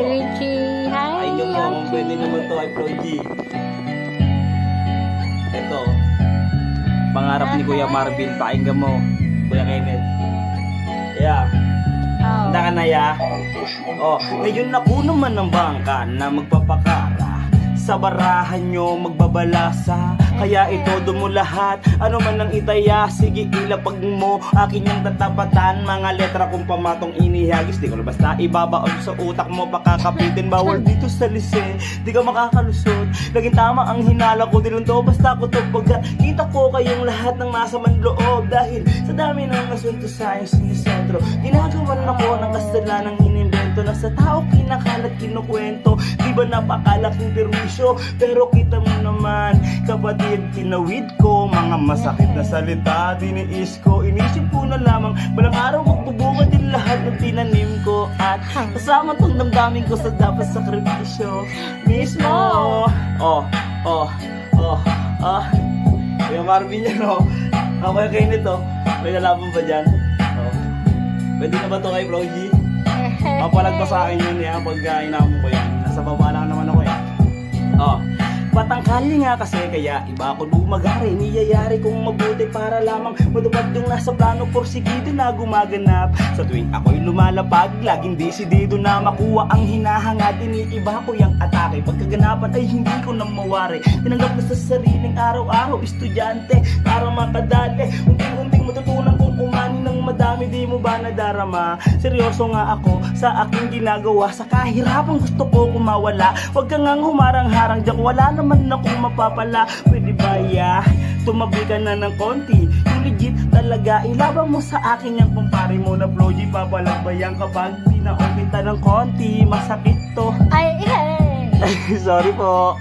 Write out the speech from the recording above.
Richie. Hi, Pakinggan mo kung Yoshi. pwede naman to kay Floyd G. Ito, pangarap ni Kuya Marvin. Pakinggan mo, Kuya Kenneth. Yeah. Oh. Handa ka na, ya? Oh, ngayon ako naman ng bangka na magpapakara. Sa barahan nyo magbabalasa. Kaya itodo mo lahat, ano man ang itaya. Sige ilapag mo, akin yung tatapatan. Mga letra kung pamatong inihagis. Di ko na basta ibabaon sa utak mo. Pakakapitin, bawal dito sa lise. Di ka makakalusot, laging tama ang hinala ko. Dilundo basta ko to pagkat kita ko kayong lahat ng nasa manloob. Dahil sa dami ng asunto sa aking sinisentro, ginagawan ako ng kasalanang inimbento. Na sa tao kinakalat kinukwento. Di ba napakalaking perwisyo? Pero kita mo naman, kapatid, tinawid ko mga masakit na salita. Diniis ko, inisip ko na lamang balang araw magbubunga din lahat ng tinanim ko. At kasama tong damdamin ko sa dapat sakripisyo mismo. Kuya Marvin yan, oh. Kuya Kenneth, oh. May nalaban ba dyan? Oh. Pwede na ba ito kay Floyd G? Papalag pa sa akin yun, yan, pagka inamon ko yan. Nasa baba lang naman ako, yan. Oh, patangkali nga kasi kaya iba ako lumagari. Niyayari kong mabuti para lamang matupad yung nasa plano. Porsigido na gumaganap sa tuwing ako'y lumalapag. Laging desidido na makuha ang hinahangad. Iniiba ko yung atake, pagkaganapan ay hindi ko na mawari. Tinanggap na sa sariling araw-araw estudyante para makadali. Unting-unting matutunan kong umani ng madami. Di mo ba nadarama? Seryoso nga ako sa aking ginagawa. Sa kahirapan gusto ko kumawala. Huwag kang ngang humarang-harang dyan, wala naman akong mapapala. Pwede ba ya? Tumabi ka na ng konti. Yung legit talaga, ilaban mo sa akin yung kumpare mo na Floyd G. Papalagbayan kapag pinaong kita ng konti. Masakit to. Ay, Sorry po.